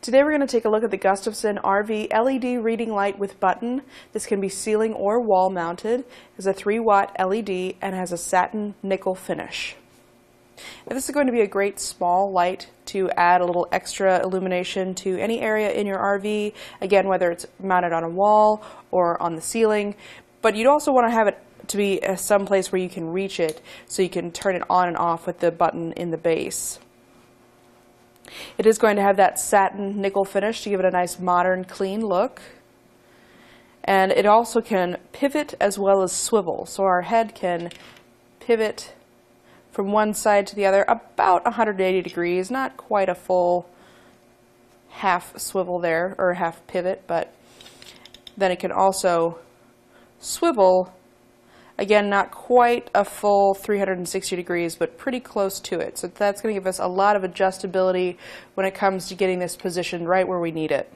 Today we're going to take a look at the Gustafson RV LED reading light with button. This can be ceiling or wall mounted. It's a 3-watt LED and has a satin nickel finish. Now, this is going to be a great small light to add a little extra illumination to any area in your RV, again, whether it's mounted on a wall or on the ceiling. But you'd also want to have it to be someplace where you can reach it, so you can turn it on and off with the button in the base. It is going to have that satin nickel finish to give it a nice modern, clean look. And it also can pivot as well as swivel, so our head can pivot from one side to the other about 180 degrees, not quite a full half swivel there, or half pivot, but then it can also swivel, again, not quite a full 360 degrees, but pretty close to it. So that's going to give us a lot of adjustability when it comes to getting this positioned right where we need it.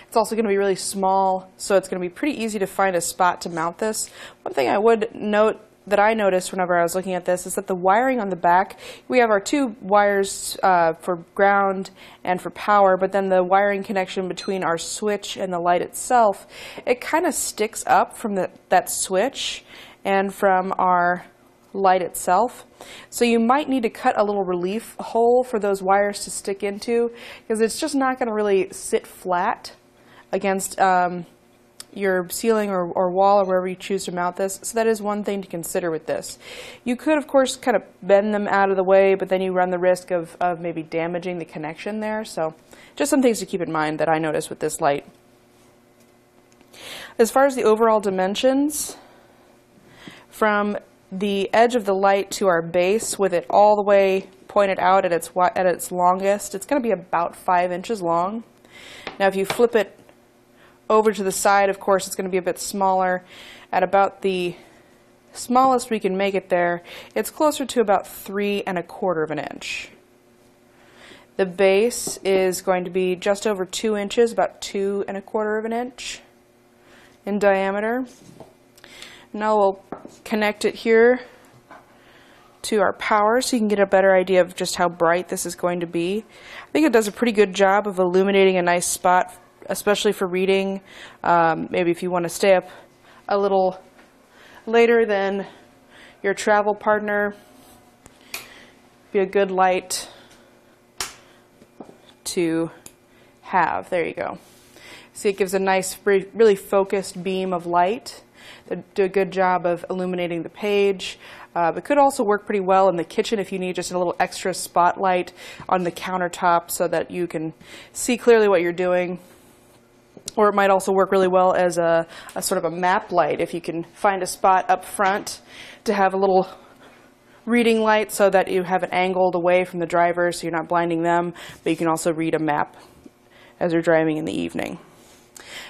It's also going to be really small, so it's going to be pretty easy to find a spot to mount this. One thing I would note that I noticed whenever I was looking at this is that the wiring on the back, we have our two wires for ground and for power, but then the wiring connection between our switch and the light itself, it kind of sticks up from that switch and from our light itself. So you might need to cut a little relief hole for those wires to stick into, because it's just not going to really sit flat against your ceiling or wall or wherever you choose to mount this. So that is one thing to consider with this. You could, of course, kind of bend them out of the way, but then you run the risk of maybe damaging the connection there. So just some things to keep in mind that I noticed with this light. As far as the overall dimensions, from the edge of the light to our base, with it all the way pointed out at its longest, it's going to be about 5 inches long. Now if you flip it over to the side, of course, it's going to be a bit smaller. At about the smallest we can make it there, it's closer to about 3 1/4 inches. The base is going to be just over 2 inches, about 2 1/4 inches in diameter. Now we'll connect it here to our power so you can get a better idea of just how bright this is going to be. I think it does a pretty good job of illuminating a nice spot, especially for reading. Maybe if you want to stay up a little later than your travel partner, be a good light to have. There you go. See, it gives a nice, really focused beam of light that do a good job of illuminating the page. It could also work pretty well in the kitchen if you need just a little extra spotlight on the countertop so that you can see clearly what you're doing. Or it might also work really well as a sort of a map light if you can find a spot up front to have a little reading light so that you have it angled away from the driver so you're not blinding them, but you can also read a map as you're driving in the evening.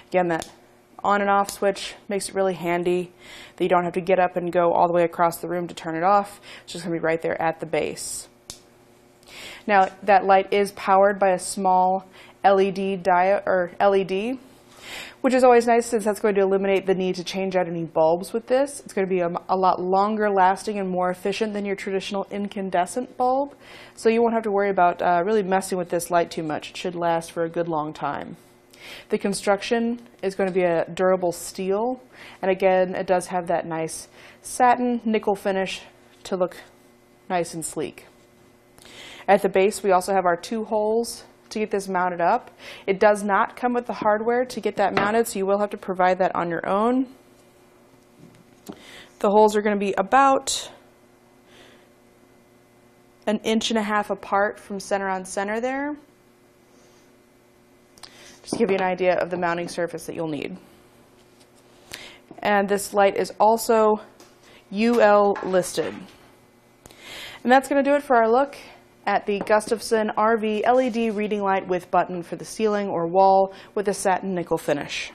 Again, that on and off switch makes it really handy that you don't have to get up and go all the way across the room to turn it off. It's just going to be right there at the base. Now, that light is powered by a small LED, which is always nice since that's going to eliminate the need to change out any bulbs with this. It's going to be a lot longer lasting and more efficient than your traditional incandescent bulb, so you won't have to worry about really messing with this light too much. It should last for a good long time. The construction is going to be a durable steel, and again, it does have that nice satin nickel finish to look nice and sleek. At the base, we also have our 2 holes to get this mounted up. It does not come with the hardware to get that mounted, so you will have to provide that on your own. The holes are going to be about 1.5 inches apart from center on center there. Just to give you an idea of the mounting surface that you'll need. And this light is also UL listed. And that's going to do it for our look at the Gustafson RV LED reading light with button for the ceiling or wall with a satin nickel finish.